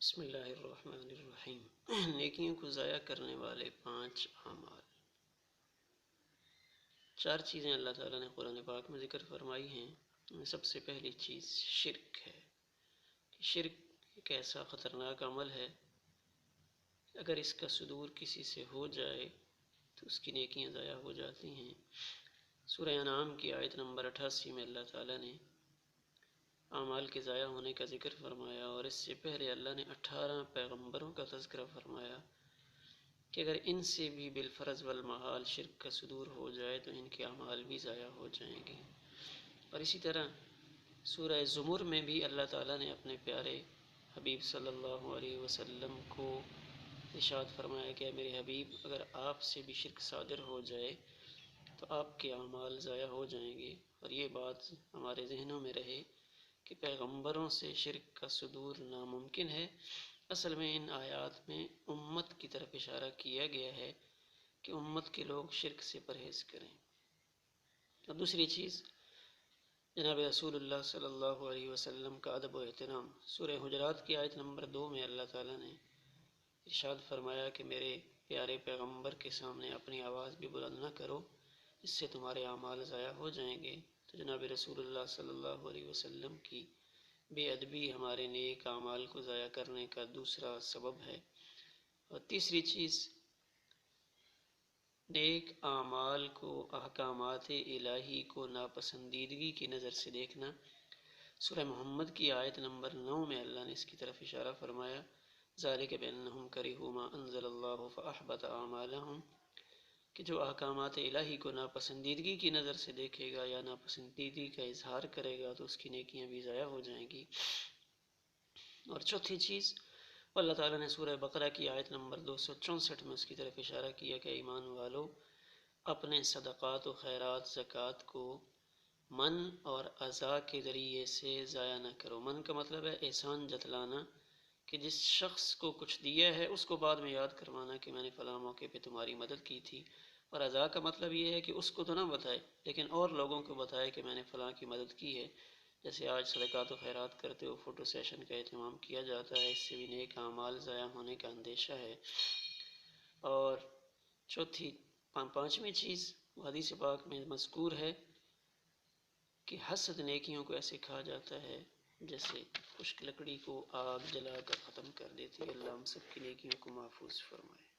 بسم اللہ الرحمن الرحیم۔ نیکیوں کو ضائع کرنے والے 5 اعمال۔ 4 چیزیں اللہ تعالیٰ نے قرآن پاک میں ذکر فرمائی ہیں۔ سب سے پہلی چیز شرک ہے۔ شرک ایک ایسا خطرناک عمل ہے، اگر اس کا صدور کسی سے ہو جائے تو اس کی نیکیاں ضائع ہو جاتی ہیں۔ سورہ انعام کی آیت نمبر 88 میں اللہ تعالیٰ نے اعمال کے ضائع ہونے کا ذکر فرمایا، اور اس سے پہلے اللہ نے 18 پیغمبروں کا تذکرہ فرمایا کہ اگر ان سے بھی بالفرض والمحال شرک کا صدور ہو جائے تو ان کے اعمال بھی ضائع ہو جائیں گے۔ اور اسی طرح سورہ زمر میں بھی اللہ تعالیٰ نے اپنے پیارے حبیب صلی اللہ علیہ وسلم کو ارشاد فرمایا کہ اے میرے حبیب، اگر آپ سے بھی شرک صادر ہو جائے تو آپ کے اعمال ضائع ہو جائیں گے۔ اور یہ بات ہمارے ذہنوں میں رہے کہ پیغمبروں سے شرک کا صدور ناممکن ہے۔ اصل میں ان آیات میں امت کی طرف اشارہ کیا گیا ہے کہ امت کے لوگ شرک سے پرہیز کریں۔ اور دوسری چیز جناب رسول اللہ صلی اللہ علیہ وسلم کا ادب و احترام۔ سورہ حجرات کی آیت نمبر 2 میں اللہ تعالیٰ نے ارشاد فرمایا کہ میرے پیارے پیغمبر کے سامنے اپنی آواز بھی بلند نہ کرو، اس سے تمہارے اعمال ضائع ہو جائیں گے۔ تو جناب رسول اللہ صلی اللہ علیہ وسلم کی بے ادبی ہمارے نیک اعمال کو ضائع کرنے کا دوسرا سبب ہے۔ اور تیسری چیز نیک اعمال کو احکامات الہی کو ناپسندیدگی کی نظر سے دیکھنا۔ سورہ محمد کی آیت نمبر 9 میں اللہ نے اس کی طرف اشارہ فرمایا، ذالک بانہم کرہوا ما انزل اللہ فاحبط اعمالہم، کہ جو احکامات الہی کو ناپسندیدگی کی نظر سے دیکھے گا یا ناپسندیدگی کا اظہار کرے گا تو اس کی نیکیاں بھی ضائع ہو جائیں گی۔ اور چوتھی چیز اللہ تعالیٰ نے سورہ بقرہ کی آیت نمبر 264 میں اس کی طرف اشارہ کیا کہ ایمان والو، اپنے صدقات و خیرات زکوٰۃ کو من اور عزا کے ذریعے سے ضائع نہ کرو۔ من کا مطلب ہے احسان جتلانا، کہ جس شخص کو کچھ دیا ہے اس کو بعد میں یاد کروانا کہ میں نے فلاں موقع پہ تمہاری مدد کی تھی۔ اور عزا کا مطلب یہ ہے کہ اس کو تو نہ بتائے لیکن اور لوگوں کو بتائے کہ میں نے فلاں کی مدد کی ہے۔ جیسے آج صدقات و خیرات کرتے ہو فوٹو سیشن کا اہتمام کیا جاتا ہے، اس سے بھی نیک اعمال ضائع ہونے کا اندیشہ ہے۔ اور پانچویں چیز حدیث پاک میں مذکور ہے کہ حسد نیکیوں کو ایسے کھا جاتا ہے جیسے خشک لکڑی کو آگ جلا کر ختم کر دیتی ہے۔ اللہ ہم سب کی نیکیوں کو محفوظ فرمائے۔